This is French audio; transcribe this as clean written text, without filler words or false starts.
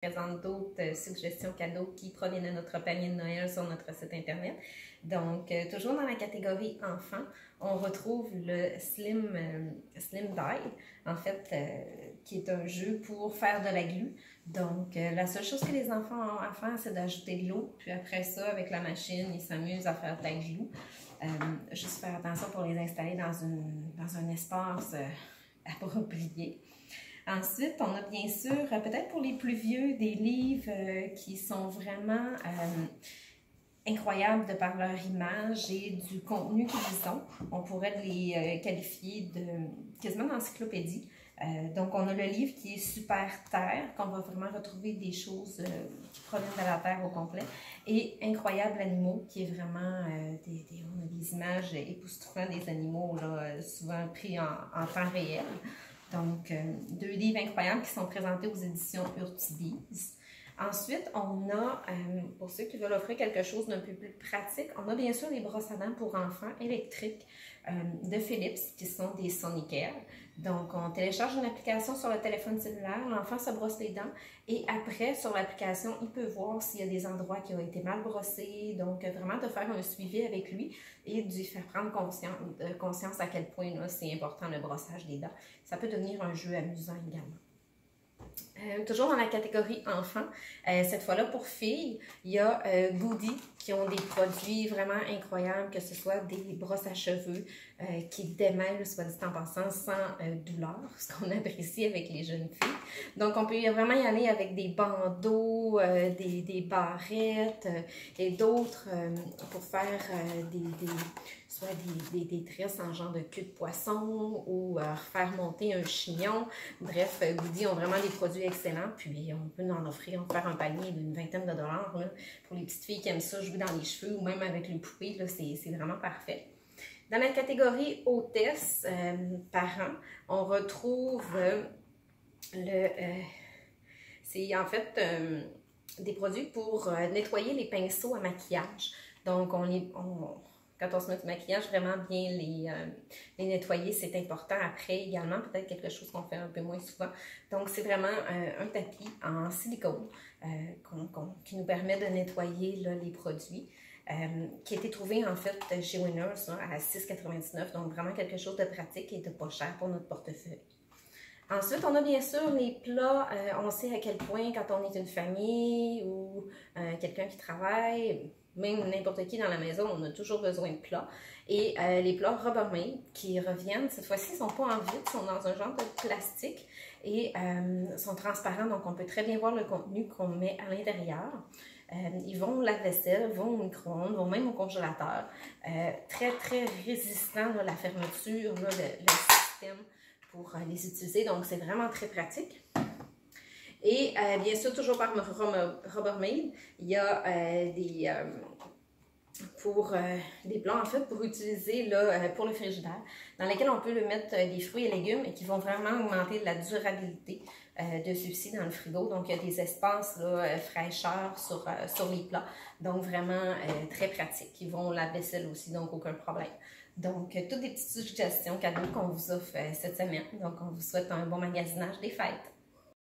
présente d'autres suggestions cadeaux qui proviennent de notre panier de Noël sur notre site internet. Donc, toujours dans la catégorie enfants, on retrouve le Slim Die, en fait, qui est un jeu pour faire de la glu. Donc, la seule chose que les enfants ont à faire, c'est d'ajouter de l'eau. Puis après ça, avec la machine, ils s'amusent à faire de la glu. Juste faire attention pour les installer dans un espace approprié. Ensuite, on a bien sûr, peut-être pour les plus vieux, des livres qui sont vraiment incroyables de par leur image et du contenu qu'ils ont. On pourrait les qualifier de quasiment d'encyclopédie. Donc, on a le livre qui est Super Terre, qu'on va vraiment retrouver des choses qui proviennent de la Terre au complet, et Incroyables animaux, qui est vraiment on a des images époustouflantes des animaux, là, souvent pris en temps réel. Donc, deux livres incroyables qui sont présentés aux éditions Urtubise. Ensuite, on a, pour ceux qui veulent offrir quelque chose d'un peu plus pratique, on a bien sûr les brosses à dents pour enfants électriques de Philips, qui sont des Sonicare. Donc, on télécharge une application sur le téléphone cellulaire, l'enfant se brosse les dents et après, sur l'application, il peut voir s'il y a des endroits qui ont été mal brossés. Donc, vraiment de faire un suivi avec lui et de lui faire prendre conscience à quel point c'est important le brossage des dents. Ça peut devenir un jeu amusant également. Toujours dans la catégorie enfants, cette fois-là pour filles, il y a Goody qui ont des produits vraiment incroyables, que ce soit des brosses à cheveux qui démêlent, soit dit en passant, sans douleur, ce qu'on apprécie avec les jeunes filles. Donc on peut vraiment y aller avec des bandeaux, des barrettes et d'autres pour faire soit des tresses en genre de queue de poisson ou faire monter un chignon. Bref, Goody ont vraiment des produits excellents, puis on peut en offrir, faire un panier d'une vingtaine de dollars là, pour les petites filles qui aiment ça, jouer dans les cheveux ou même avec les poupées, c'est vraiment parfait. Dans la catégorie hôtesse, parents, on retrouve c'est en fait des produits pour nettoyer les pinceaux à maquillage. Donc, quand on se met du maquillage, vraiment bien les nettoyer, c'est important. Après, également, peut-être quelque chose qu'on fait un peu moins souvent. Donc, c'est vraiment un tapis en silicone qui nous permet de nettoyer là, les produits. Qui a été trouvé en fait chez Winners à 6,99 $. Donc, vraiment quelque chose de pratique et de pas cher pour notre portefeuille. Ensuite, on a bien sûr les plats. On sait à quel point quand on est une famille ou quelqu'un qui travaille, même n'importe qui dans la maison, on a toujours besoin de plats. Et les plats Rubbermaid qui reviennent, cette fois-ci, ils ne sont pas en vitre, ils sont dans un genre de plastique et sont transparents, donc on peut très bien voir le contenu qu'on met à l'intérieur. Ils vont au lave-vaisselle, vont au micro-ondes, vont même au congélateur. Très, très résistant, là, la fermeture, là, le système pour les utiliser, donc c'est vraiment très pratique. Et bien sûr, toujours par Rubbermaid, il y a des plats en fait pour utiliser là, pour le frigidaire, dans lesquels on peut le mettre des fruits et légumes et qui vont vraiment augmenter la durabilité de ceux-ci dans le frigo. Donc il y a des espaces là, fraîcheur sur les plats, donc vraiment très pratiques. Ils vont au lave-vaisselle aussi, donc aucun problème. Donc toutes des petites suggestions cadeaux qu'on vous offre cette semaine. Donc on vous souhaite un bon magasinage des fêtes.